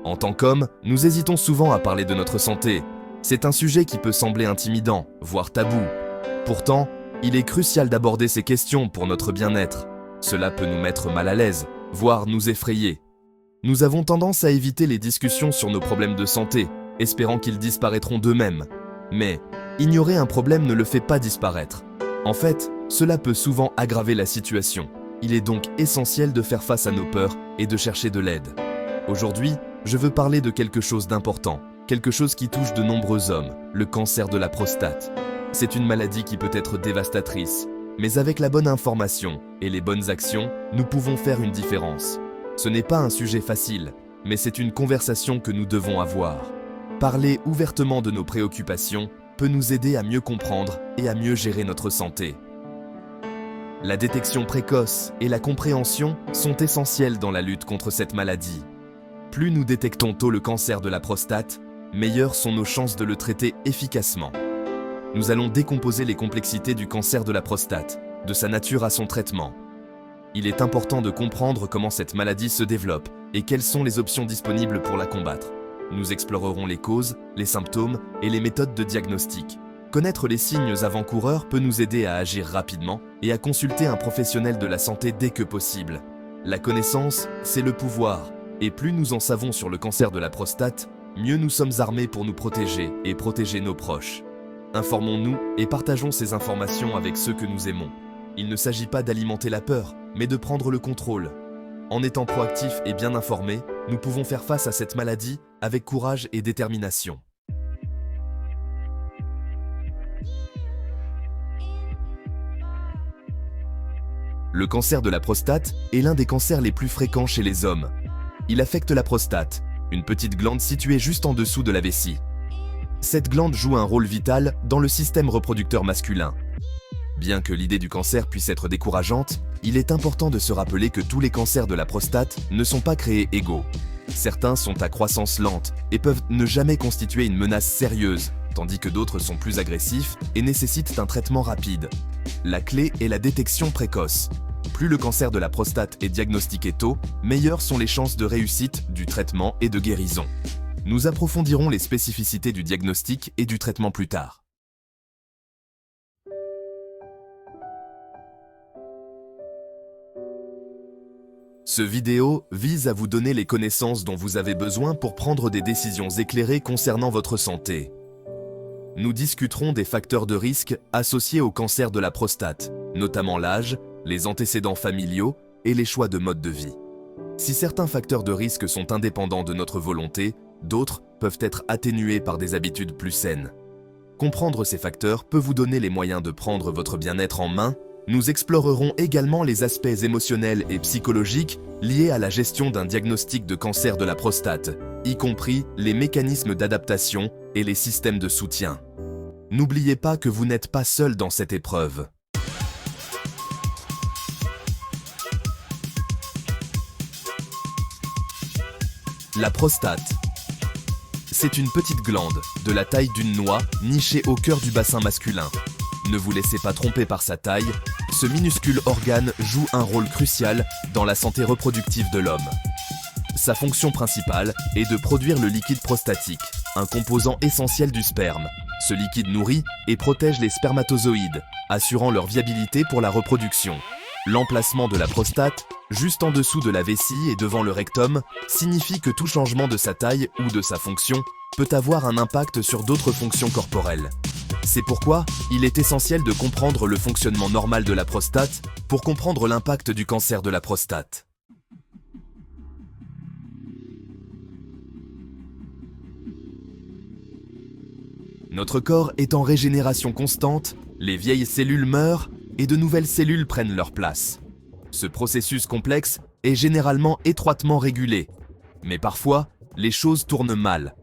En tant qu'hommes, nous hésitons souvent à parler de notre santé. C'est un sujet qui peut sembler intimidant, voire tabou. Pourtant, il est crucial d'aborder ces questions pour notre bien-être. Cela peut nous mettre mal à l'aise, voire nous effrayer. Nous avons tendance à éviter les discussions sur nos problèmes de santé, espérant qu'ils disparaîtront d'eux-mêmes. Mais ignorer un problème ne le fait pas disparaître. En fait, cela peut souvent aggraver la situation. Il est donc essentiel de faire face à nos peurs et de chercher de l'aide. Aujourd'hui, je veux parler de quelque chose d'important, quelque chose qui touche de nombreux hommes, le cancer de la prostate. C'est une maladie qui peut être dévastatrice, mais avec la bonne information et les bonnes actions, nous pouvons faire une différence. Ce n'est pas un sujet facile, mais c'est une conversation que nous devons avoir. Parler ouvertement de nos préoccupations peut nous aider à mieux comprendre et à mieux gérer notre santé. La détection précoce et la compréhension sont essentielles dans la lutte contre cette maladie. Plus nous détectons tôt le cancer de la prostate, meilleures sont nos chances de le traiter efficacement. Nous allons décomposer les complexités du cancer de la prostate, de sa nature à son traitement. Il est important de comprendre comment cette maladie se développe et quelles sont les options disponibles pour la combattre. Nous explorerons les causes, les symptômes et les méthodes de diagnostic. Connaître les signes avant-coureurs peut nous aider à agir rapidement et à consulter un professionnel de la santé dès que possible. La connaissance, c'est le pouvoir, et plus nous en savons sur le cancer de la prostate, mieux nous sommes armés pour nous protéger et protéger nos proches. Informons-nous et partageons ces informations avec ceux que nous aimons. Il ne s'agit pas d'alimenter la peur, mais de prendre le contrôle. En étant proactifs et bien informés, nous pouvons faire face à cette maladie avec courage et détermination. Le cancer de la prostate est l'un des cancers les plus fréquents chez les hommes. Il affecte la prostate, une petite glande située juste en dessous de la vessie. Cette glande joue un rôle vital dans le système reproducteur masculin. Bien que l'idée du cancer puisse être décourageante, il est important de se rappeler que tous les cancers de la prostate ne sont pas créés égaux. Certains sont à croissance lente et peuvent ne jamais constituer une menace sérieuse, tandis que d'autres sont plus agressifs et nécessitent un traitement rapide. La clé est la détection précoce. Plus le cancer de la prostate est diagnostiqué tôt, meilleures sont les chances de réussite du traitement et de guérison. Nous approfondirons les spécificités du diagnostic et du traitement plus tard. Ce vidéo vise à vous donner les connaissances dont vous avez besoin pour prendre des décisions éclairées concernant votre santé. Nous discuterons des facteurs de risque associés au cancer de la prostate, notamment l'âge, les antécédents familiaux et les choix de mode de vie. Si certains facteurs de risque sont indépendants de notre volonté, d'autres peuvent être atténués par des habitudes plus saines. Comprendre ces facteurs peut vous donner les moyens de prendre votre bien-être en main. Nous explorerons également les aspects émotionnels et psychologiques liés à la gestion d'un diagnostic de cancer de la prostate, y compris les mécanismes d'adaptation et les systèmes de soutien. N'oubliez pas que vous n'êtes pas seul dans cette épreuve. La prostate. C'est une petite glande, de la taille d'une noix, nichée au cœur du bassin masculin. Ne vous laissez pas tromper par sa taille, ce minuscule organe joue un rôle crucial dans la santé reproductive de l'homme. Sa fonction principale est de produire le liquide prostatique, un composant essentiel du sperme. Ce liquide nourrit et protège les spermatozoïdes, assurant leur viabilité pour la reproduction. L'emplacement de la prostate, juste en dessous de la vessie et devant le rectum, signifie que tout changement de sa taille ou de sa fonction peut avoir un impact sur d'autres fonctions corporelles. C'est pourquoi il est essentiel de comprendre le fonctionnement normal de la prostate pour comprendre l'impact du cancer de la prostate. Notre corps est en régénération constante, les vieilles cellules meurent et de nouvelles cellules prennent leur place. Ce processus complexe est généralement étroitement régulé, mais parfois, les choses tournent mal.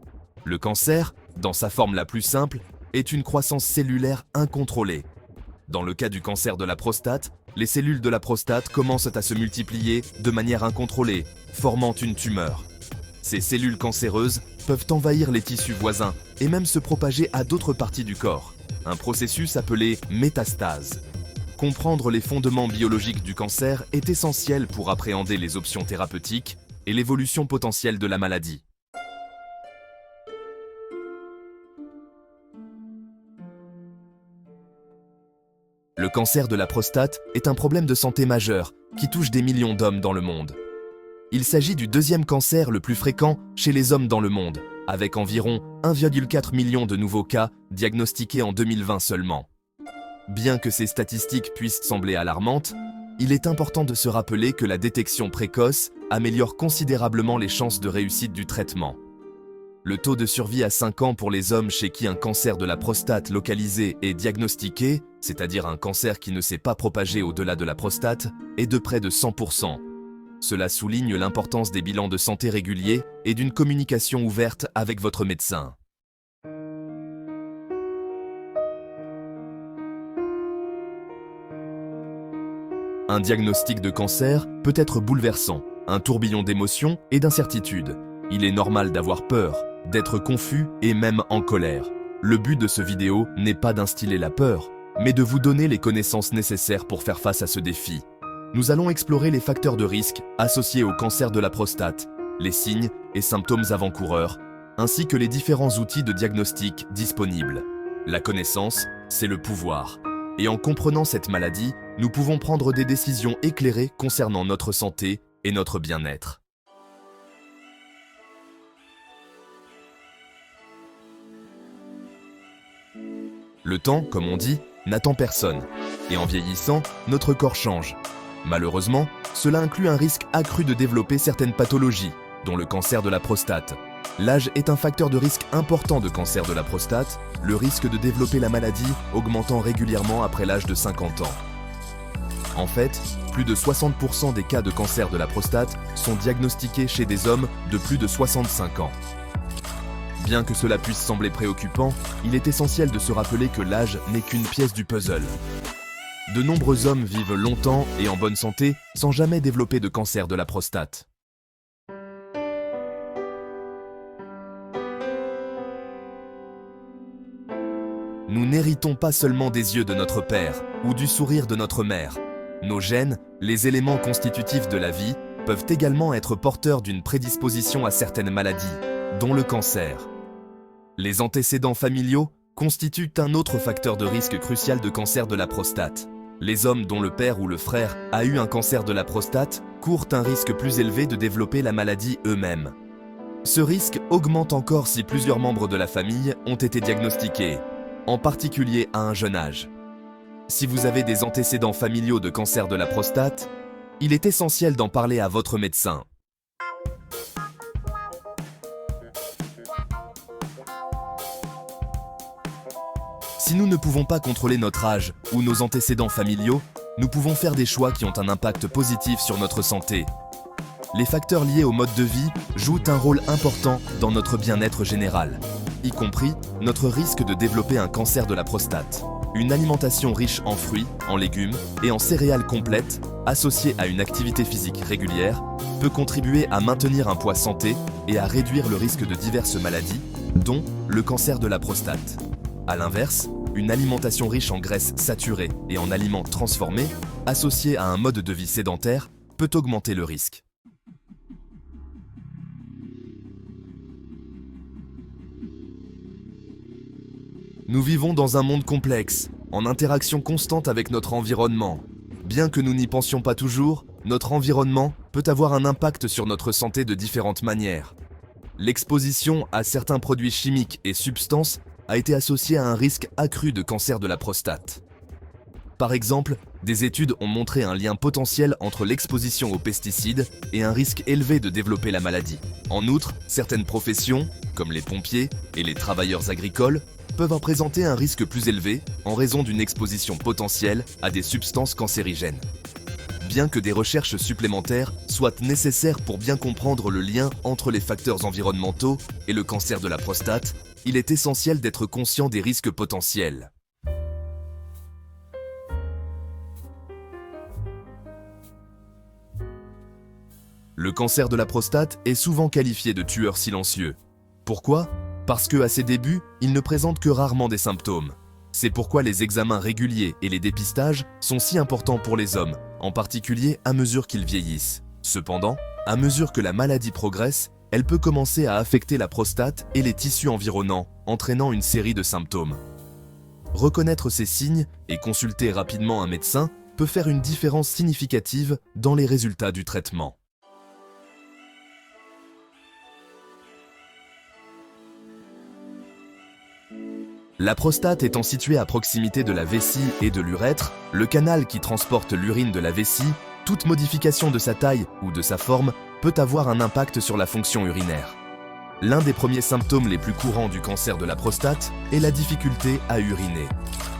Le cancer, dans sa forme la plus simple, est une croissance cellulaire incontrôlée. Dans le cas du cancer de la prostate, les cellules de la prostate commencent à se multiplier de manière incontrôlée, formant une tumeur. Ces cellules cancéreuses peuvent envahir les tissus voisins et même se propager à d'autres parties du corps, un processus appelé métastase. Comprendre les fondements biologiques du cancer est essentiel pour appréhender les options thérapeutiques et l'évolution potentielle de la maladie. Le cancer de la prostate est un problème de santé majeur qui touche des millions d'hommes dans le monde. Il s'agit du deuxième cancer le plus fréquent chez les hommes dans le monde, avec environ 1,4 million de nouveaux cas diagnostiqués en 2020 seulement. Bien que ces statistiques puissent sembler alarmantes, il est important de se rappeler que la détection précoce améliore considérablement les chances de réussite du traitement. Le taux de survie à 5 ans pour les hommes chez qui un cancer de la prostate localisé est diagnostiqué, c'est-à-dire un cancer qui ne s'est pas propagé au-delà de la prostate, est de près de 100%. Cela souligne l'importance des bilans de santé réguliers et d'une communication ouverte avec votre médecin. Un diagnostic de cancer peut être bouleversant, un tourbillon d'émotions et d'incertitudes. Il est normal d'avoir peur, d'être confus et même en colère. Le but de ce vidéo n'est pas d'instiller la peur, mais de vous donner les connaissances nécessaires pour faire face à ce défi. Nous allons explorer les facteurs de risque associés au cancer de la prostate, les signes et symptômes avant-coureurs, ainsi que les différents outils de diagnostic disponibles. La connaissance, c'est le pouvoir. Et en comprenant cette maladie, nous pouvons prendre des décisions éclairées concernant notre santé et notre bien-être. Le temps, comme on dit, n'attend personne. Et en vieillissant, notre corps change. Malheureusement, cela inclut un risque accru de développer certaines pathologies, dont le cancer de la prostate. L'âge est un facteur de risque important de cancer de la prostate, le risque de développer la maladie augmentant régulièrement après l'âge de 50 ans. En fait, plus de 60% des cas de cancer de la prostate sont diagnostiqués chez des hommes de plus de 65 ans. Bien que cela puisse sembler préoccupant, il est essentiel de se rappeler que l'âge n'est qu'une pièce du puzzle. De nombreux hommes vivent longtemps et en bonne santé sans jamais développer de cancer de la prostate. Nous n'héritons pas seulement des yeux de notre père ou du sourire de notre mère. Nos gènes, les éléments constitutifs de la vie, peuvent également être porteurs d'une prédisposition à certaines maladies, dont le cancer. Les antécédents familiaux constituent un autre facteur de risque crucial de cancer de la prostate. Les hommes dont le père ou le frère a eu un cancer de la prostate courent un risque plus élevé de développer la maladie eux-mêmes. Ce risque augmente encore si plusieurs membres de la famille ont été diagnostiqués, en particulier à un jeune âge. Si vous avez des antécédents familiaux de cancer de la prostate, il est essentiel d'en parler à votre médecin. Si nous ne pouvons pas contrôler notre âge ou nos antécédents familiaux, nous pouvons faire des choix qui ont un impact positif sur notre santé. Les facteurs liés au mode de vie jouent un rôle important dans notre bien-être général, y compris notre risque de développer un cancer de la prostate. Une alimentation riche en fruits, en légumes et en céréales complètes, associée à une activité physique régulière, peut contribuer à maintenir un poids santé et à réduire le risque de diverses maladies, dont le cancer de la prostate. A l'inverse, une alimentation riche en graisses saturées et en aliments transformés, associée à un mode de vie sédentaire, peut augmenter le risque. Nous vivons dans un monde complexe, en interaction constante avec notre environnement. Bien que nous n'y pensions pas toujours, notre environnement peut avoir un impact sur notre santé de différentes manières. L'exposition à certains produits chimiques et substances a été associée à un risque accru de cancer de la prostate. Par exemple, des études ont montré un lien potentiel entre l'exposition aux pesticides et un risque élevé de développer la maladie. En outre, certaines professions, comme les pompiers et les travailleurs agricoles, peuvent en présenter un risque plus élevé en raison d'une exposition potentielle à des substances cancérigènes. Bien que des recherches supplémentaires soient nécessaires pour bien comprendre le lien entre les facteurs environnementaux et le cancer de la prostate, il est essentiel d'être conscient des risques potentiels. Le cancer de la prostate est souvent qualifié de tueur silencieux. Pourquoi ? Parce qu'à ses débuts, il ne présente que rarement des symptômes. C'est pourquoi les examens réguliers et les dépistages sont si importants pour les hommes, en particulier à mesure qu'ils vieillissent. Cependant, à mesure que la maladie progresse, elle peut commencer à affecter la prostate et les tissus environnants, entraînant une série de symptômes. Reconnaître ces signes et consulter rapidement un médecin peut faire une différence significative dans les résultats du traitement. La prostate étant située à proximité de la vessie et de l'urètre, le canal qui transporte l'urine de la vessie, toute modification de sa taille ou de sa forme peut avoir un impact sur la fonction urinaire. L'un des premiers symptômes les plus courants du cancer de la prostate est la difficulté à uriner.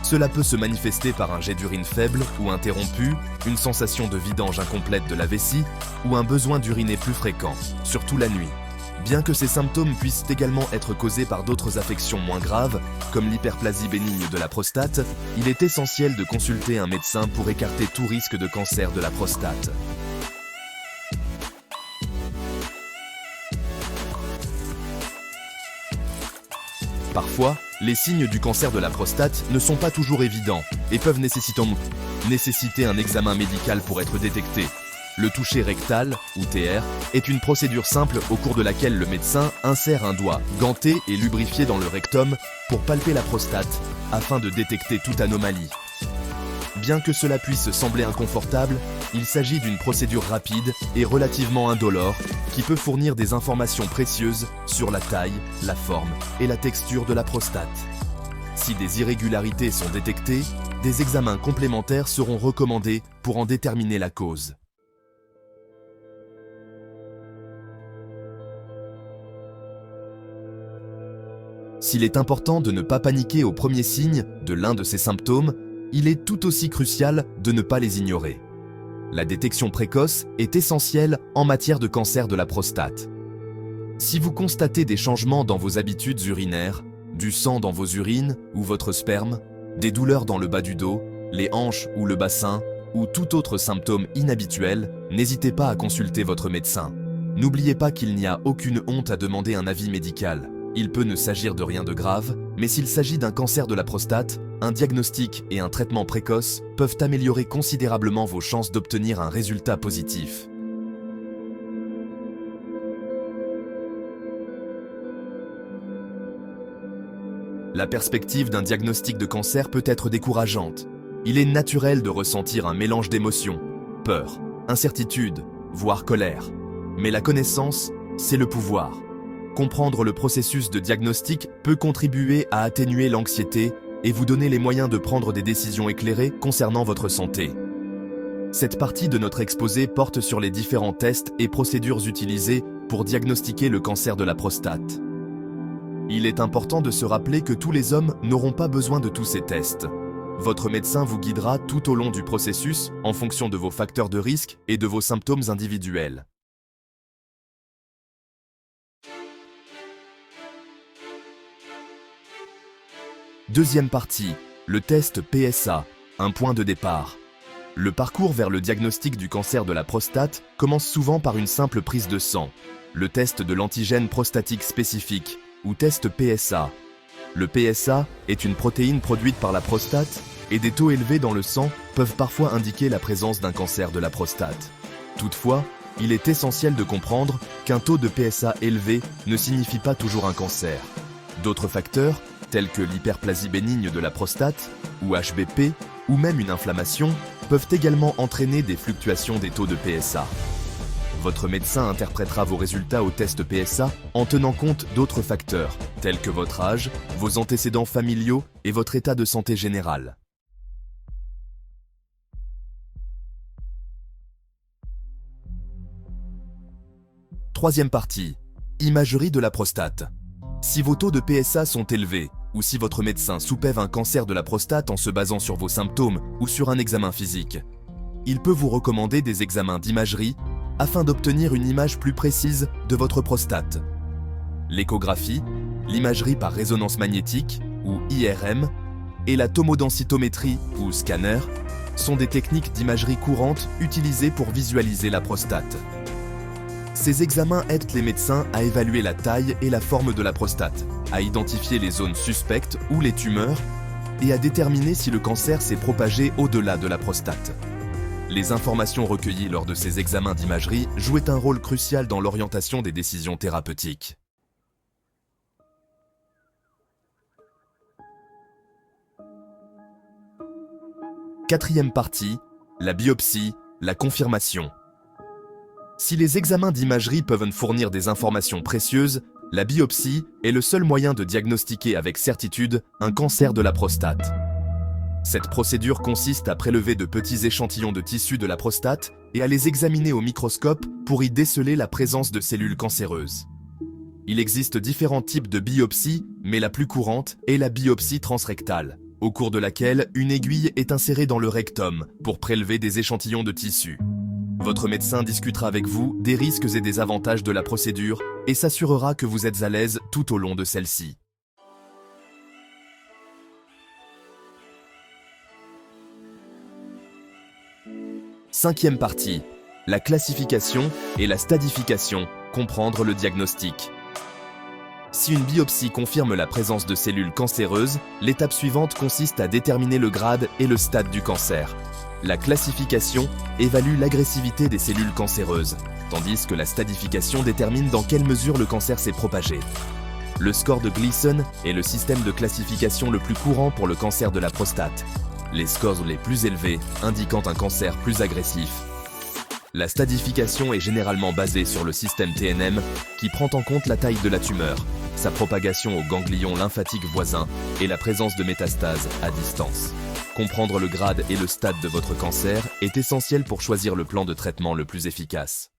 Cela peut se manifester par un jet d'urine faible ou interrompu, une sensation de vidange incomplète de la vessie ou un besoin d'uriner plus fréquent, surtout la nuit. Bien que ces symptômes puissent également être causés par d'autres affections moins graves, comme l'hyperplasie bénigne de la prostate, il est essentiel de consulter un médecin pour écarter tout risque de cancer de la prostate. Parfois, les signes du cancer de la prostate ne sont pas toujours évidents et peuvent nécessiter un examen médical pour être détectés. Le toucher rectal, ou TR, est une procédure simple au cours de laquelle le médecin insère un doigt ganté et lubrifié dans le rectum pour palper la prostate afin de détecter toute anomalie. Bien que cela puisse sembler inconfortable, il s'agit d'une procédure rapide et relativement indolore qui peut fournir des informations précieuses sur la taille, la forme et la texture de la prostate. Si des irrégularités sont détectées, des examens complémentaires seront recommandés pour en déterminer la cause. S'il est important de ne pas paniquer aux premiers signes de l'un de ces symptômes, il est tout aussi crucial de ne pas les ignorer. La détection précoce est essentielle en matière de cancer de la prostate. Si vous constatez des changements dans vos habitudes urinaires, du sang dans vos urines ou votre sperme, des douleurs dans le bas du dos, les hanches ou le bassin, ou tout autre symptôme inhabituel, n'hésitez pas à consulter votre médecin. N'oubliez pas qu'il n'y a aucune honte à demander un avis médical. Il peut ne s'agir de rien de grave, mais s'il s'agit d'un cancer de la prostate, un diagnostic et un traitement précoce peuvent améliorer considérablement vos chances d'obtenir un résultat positif. La perspective d'un diagnostic de cancer peut être décourageante. Il est naturel de ressentir un mélange d'émotions, peur, incertitude, voire colère. Mais la connaissance, c'est le pouvoir. Comprendre le processus de diagnostic peut contribuer à atténuer l'anxiété et vous donner les moyens de prendre des décisions éclairées concernant votre santé. Cette partie de notre exposé porte sur les différents tests et procédures utilisées pour diagnostiquer le cancer de la prostate. Il est important de se rappeler que tous les hommes n'auront pas besoin de tous ces tests. Votre médecin vous guidera tout au long du processus en fonction de vos facteurs de risque et de vos symptômes individuels. Deuxième partie, le test PSA, un point de départ. Le parcours vers le diagnostic du cancer de la prostate commence souvent par une simple prise de sang, le test de l'antigène prostatique spécifique, ou test PSA. Le PSA est une protéine produite par la prostate et des taux élevés dans le sang peuvent parfois indiquer la présence d'un cancer de la prostate. Toutefois, il est essentiel de comprendre qu'un taux de PSA élevé ne signifie pas toujours un cancer. D'autres facteurs, tels que l'hyperplasie bénigne de la prostate, ou HBP, ou même une inflammation, peuvent également entraîner des fluctuations des taux de PSA. Votre médecin interprétera vos résultats au test PSA en tenant compte d'autres facteurs, tels que votre âge, vos antécédents familiaux et votre état de santé général. Troisième partie, imagerie de la prostate. Si vos taux de PSA sont élevés, ou si votre médecin soupève un cancer de la prostate en se basant sur vos symptômes ou sur un examen physique, il peut vous recommander des examens d'imagerie afin d'obtenir une image plus précise de votre prostate. L'échographie, l'imagerie par résonance magnétique, ou IRM, et la tomodensitométrie, ou scanner, sont des techniques d'imagerie courantes utilisées pour visualiser la prostate. Ces examens aident les médecins à évaluer la taille et la forme de la prostate, à identifier les zones suspectes ou les tumeurs, et à déterminer si le cancer s'est propagé au-delà de la prostate. Les informations recueillies lors de ces examens d'imagerie jouaient un rôle crucial dans l'orientation des décisions thérapeutiques. Quatrième partie, la biopsie, la confirmation. Si les examens d'imagerie peuvent fournir des informations précieuses, la biopsie est le seul moyen de diagnostiquer avec certitude un cancer de la prostate. Cette procédure consiste à prélever de petits échantillons de tissu de la prostate et à les examiner au microscope pour y déceler la présence de cellules cancéreuses. Il existe différents types de biopsies, mais la plus courante est la biopsie transrectale, au cours de laquelle une aiguille est insérée dans le rectum pour prélever des échantillons de tissu. Votre médecin discutera avec vous des risques et des avantages de la procédure et s'assurera que vous êtes à l'aise tout au long de celle-ci. Cinquième partie, la classification et la stadification, comprendre le diagnostic. Si une biopsie confirme la présence de cellules cancéreuses, l'étape suivante consiste à déterminer le grade et le stade du cancer. La classification évalue l'agressivité des cellules cancéreuses, tandis que la stadification détermine dans quelle mesure le cancer s'est propagé. Le score de Gleason est le système de classification le plus courant pour le cancer de la prostate. Les scores les plus élevés indiquant un cancer plus agressif. La stadification est généralement basée sur le système TNM qui prend en compte la taille de la tumeur, sa propagation aux ganglions lymphatiques voisins et la présence de métastases à distance. Comprendre le grade et le stade de votre cancer est essentiel pour choisir le plan de traitement le plus efficace.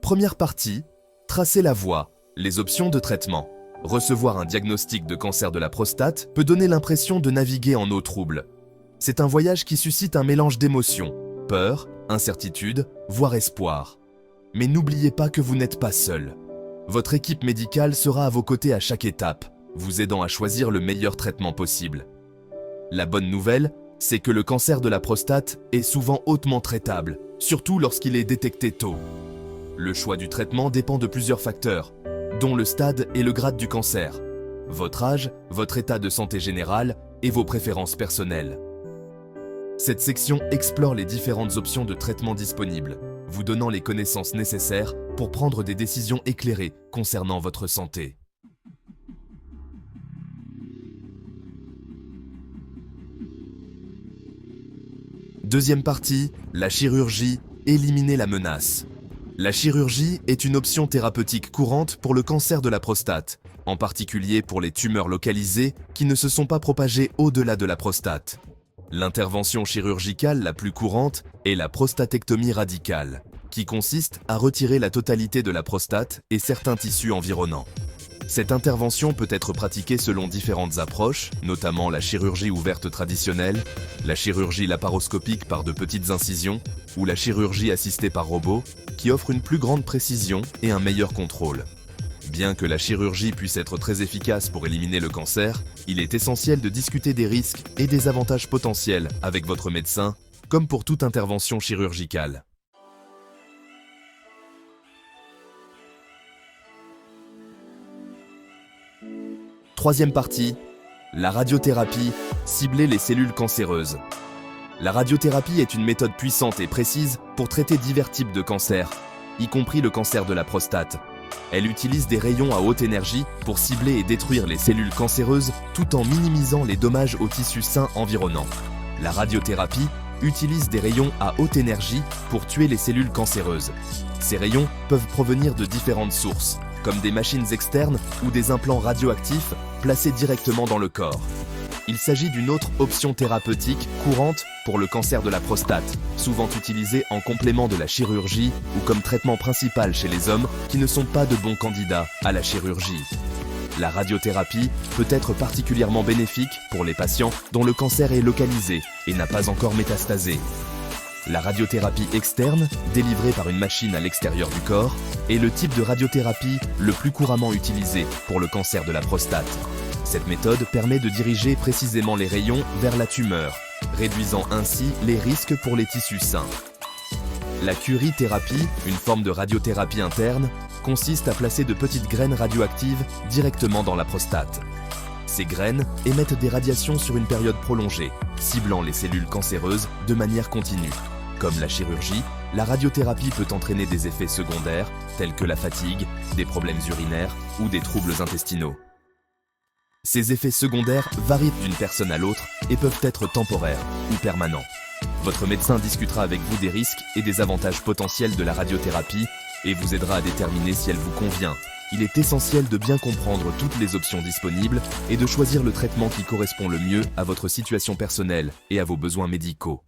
Première partie, tracer la voie. Les options de traitement. Recevoir un diagnostic de cancer de la prostate peut donner l'impression de naviguer en eau trouble. C'est un voyage qui suscite un mélange d'émotions, peur, incertitude, voire espoir. Mais n'oubliez pas que vous n'êtes pas seul. Votre équipe médicale sera à vos côtés à chaque étape, vous aidant à choisir le meilleur traitement possible. La bonne nouvelle, c'est que le cancer de la prostate est souvent hautement traitable, surtout lorsqu'il est détecté tôt. Le choix du traitement dépend de plusieurs facteurs, dont le stade et le grade du cancer, votre âge, votre état de santé général et vos préférences personnelles. Cette section explore les différentes options de traitement disponibles, vous donnant les connaissances nécessaires pour prendre des décisions éclairées concernant votre santé. Deuxième partie, la chirurgie, éliminer la menace. La chirurgie est une option thérapeutique courante pour le cancer de la prostate, en particulier pour les tumeurs localisées qui ne se sont pas propagées au-delà de la prostate. L'intervention chirurgicale la plus courante est la prostatectomie radicale, qui consiste à retirer la totalité de la prostate et certains tissus environnants. Cette intervention peut être pratiquée selon différentes approches, notamment la chirurgie ouverte traditionnelle, la chirurgie laparoscopique par de petites incisions ou la chirurgie assistée par robot, qui offre une plus grande précision et un meilleur contrôle. Bien que la chirurgie puisse être très efficace pour éliminer le cancer, il est essentiel de discuter des risques et des avantages potentiels avec votre médecin, comme pour toute intervention chirurgicale. Troisième partie, la radiothérapie, cibler les cellules cancéreuses. La radiothérapie est une méthode puissante et précise pour traiter divers types de cancers, y compris le cancer de la prostate. Elle utilise des rayons à haute énergie pour cibler et détruire les cellules cancéreuses tout en minimisant les dommages aux tissus sains environnants. La radiothérapie utilise des rayons à haute énergie pour tuer les cellules cancéreuses. Ces rayons peuvent provenir de différentes sources, comme des machines externes ou des implants radioactifs placés directement dans le corps. Il s'agit d'une autre option thérapeutique courante pour le cancer de la prostate, souvent utilisée en complément de la chirurgie ou comme traitement principal chez les hommes qui ne sont pas de bons candidats à la chirurgie. La radiothérapie peut être particulièrement bénéfique pour les patients dont le cancer est localisé et n'a pas encore métastasé. La radiothérapie externe, délivrée par une machine à l'extérieur du corps, est le type de radiothérapie le plus couramment utilisé pour le cancer de la prostate. Cette méthode permet de diriger précisément les rayons vers la tumeur, réduisant ainsi les risques pour les tissus sains. La curie-thérapie, une forme de radiothérapie interne, consiste à placer de petites graines radioactives directement dans la prostate. Ces graines émettent des radiations sur une période prolongée, ciblant les cellules cancéreuses de manière continue. Comme la chirurgie, la radiothérapie peut entraîner des effets secondaires tels que la fatigue, des problèmes urinaires ou des troubles intestinaux. Ces effets secondaires varient d'une personne à l'autre et peuvent être temporaires ou permanents. Votre médecin discutera avec vous des risques et des avantages potentiels de la radiothérapie et vous aidera à déterminer si elle vous convient. Il est essentiel de bien comprendre toutes les options disponibles et de choisir le traitement qui correspond le mieux à votre situation personnelle et à vos besoins médicaux.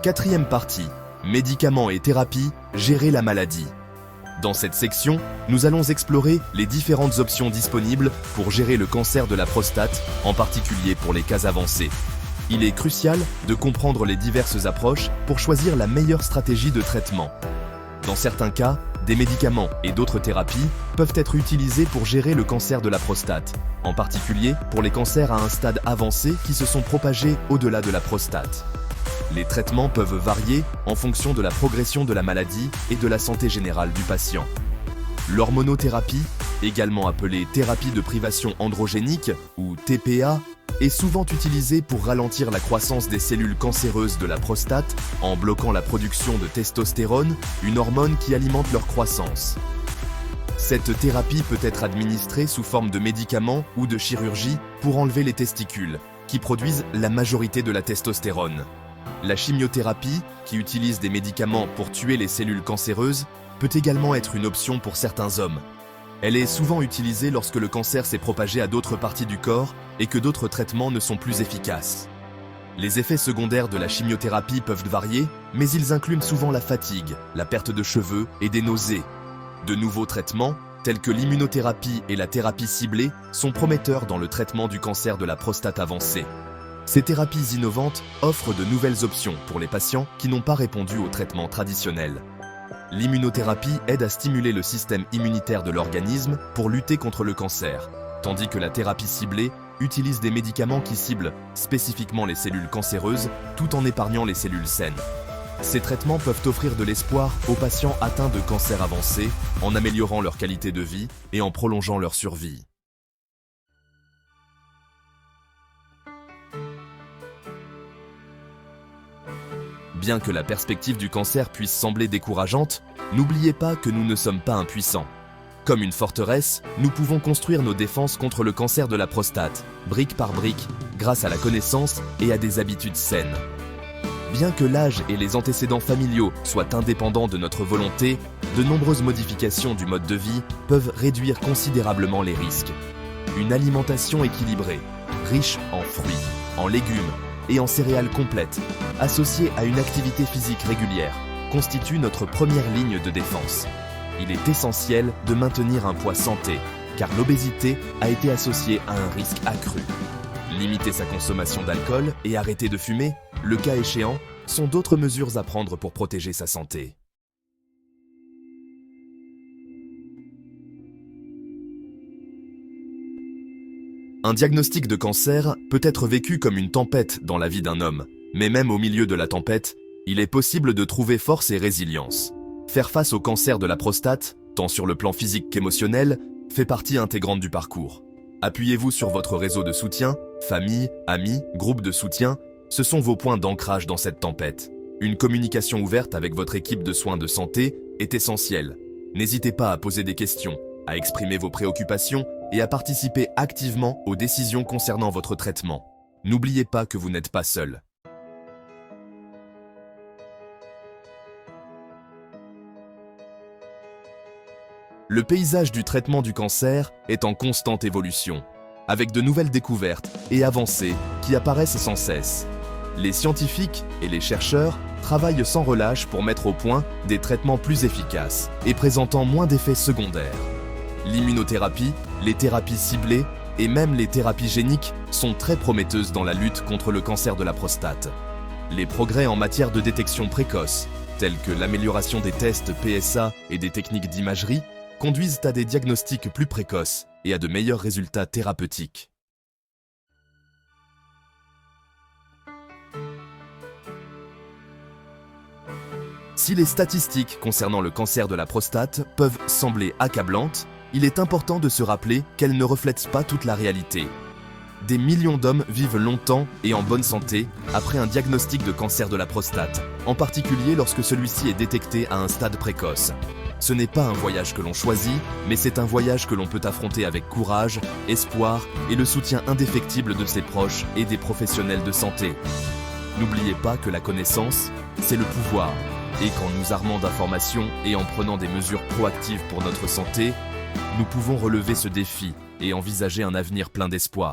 Quatrième partie, médicaments et thérapies, gérer la maladie. Dans cette section, nous allons explorer les différentes options disponibles pour gérer le cancer de la prostate, en particulier pour les cas avancés. Il est crucial de comprendre les diverses approches pour choisir la meilleure stratégie de traitement. Dans certains cas, des médicaments et d'autres thérapies peuvent être utilisés pour gérer le cancer de la prostate, en particulier pour les cancers à un stade avancé qui se sont propagés au-delà de la prostate. Les traitements peuvent varier en fonction de la progression de la maladie et de la santé générale du patient. L'hormonothérapie, également appelée thérapie de privation androgénique ou TPA, est souvent utilisée pour ralentir la croissance des cellules cancéreuses de la prostate en bloquant la production de testostérone, une hormone qui alimente leur croissance. Cette thérapie peut être administrée sous forme de médicaments ou de chirurgie pour enlever les testicules, qui produisent la majorité de la testostérone. La chimiothérapie, qui utilise des médicaments pour tuer les cellules cancéreuses, peut également être une option pour certains hommes. Elle est souvent utilisée lorsque le cancer s'est propagé à d'autres parties du corps et que d'autres traitements ne sont plus efficaces. Les effets secondaires de la chimiothérapie peuvent varier, mais ils incluent souvent la fatigue, la perte de cheveux et des nausées. De nouveaux traitements, tels que l'immunothérapie et la thérapie ciblée, sont prometteurs dans le traitement du cancer de la prostate avancé. Ces thérapies innovantes offrent de nouvelles options pour les patients qui n'ont pas répondu au traitement traditionnel. L'immunothérapie aide à stimuler le système immunitaire de l'organisme pour lutter contre le cancer, tandis que la thérapie ciblée utilise des médicaments qui ciblent spécifiquement les cellules cancéreuses tout en épargnant les cellules saines. Ces traitements peuvent offrir de l'espoir aux patients atteints de cancer avancé en améliorant leur qualité de vie et en prolongeant leur survie. Bien que la perspective du cancer puisse sembler décourageante, n'oubliez pas que nous ne sommes pas impuissants. Comme une forteresse, nous pouvons construire nos défenses contre le cancer de la prostate, brique par brique, grâce à la connaissance et à des habitudes saines. Bien que l'âge et les antécédents familiaux soient indépendants de notre volonté, de nombreuses modifications du mode de vie peuvent réduire considérablement les risques. Une alimentation équilibrée, riche en fruits, en légumes et en céréales complètes, associée à une activité physique régulière, constitue notre première ligne de défense. Il est essentiel de maintenir un poids santé, car l'obésité a été associée à un risque accru. Limiter sa consommation d'alcool et arrêter de fumer, le cas échéant, sont d'autres mesures à prendre pour protéger sa santé. Un diagnostic de cancer peut être vécu comme une tempête dans la vie d'un homme, mais même au milieu de la tempête, il est possible de trouver force et résilience. Faire face au cancer de la prostate, tant sur le plan physique qu'émotionnel, fait partie intégrante du parcours. Appuyez-vous sur votre réseau de soutien, famille, amis, groupe de soutien, ce sont vos points d'ancrage dans cette tempête. Une communication ouverte avec votre équipe de soins de santé est essentielle. N'hésitez pas à poser des questions, à exprimer vos préoccupations et à participer activement aux décisions concernant votre traitement. N'oubliez pas que vous n'êtes pas seul. Le paysage du traitement du cancer est en constante évolution, avec de nouvelles découvertes et avancées qui apparaissent sans cesse. Les scientifiques et les chercheurs travaillent sans relâche pour mettre au point des traitements plus efficaces et présentant moins d'effets secondaires. L'immunothérapie, les thérapies ciblées et même les thérapies géniques sont très prometteuses dans la lutte contre le cancer de la prostate. Les progrès en matière de détection précoce, tels que l'amélioration des tests PSA et des techniques d'imagerie, conduisent à des diagnostics plus précoces et à de meilleurs résultats thérapeutiques. Si les statistiques concernant le cancer de la prostate peuvent sembler accablantes, il est important de se rappeler qu'elles ne reflètent pas toute la réalité. Des millions d'hommes vivent longtemps et en bonne santé après un diagnostic de cancer de la prostate, en particulier lorsque celui-ci est détecté à un stade précoce. Ce n'est pas un voyage que l'on choisit, mais c'est un voyage que l'on peut affronter avec courage, espoir et le soutien indéfectible de ses proches et des professionnels de santé. N'oubliez pas que la connaissance, c'est le pouvoir. Et qu'en nous armant d'informations et en prenant des mesures proactives pour notre santé, nous pouvons relever ce défi et envisager un avenir plein d'espoir.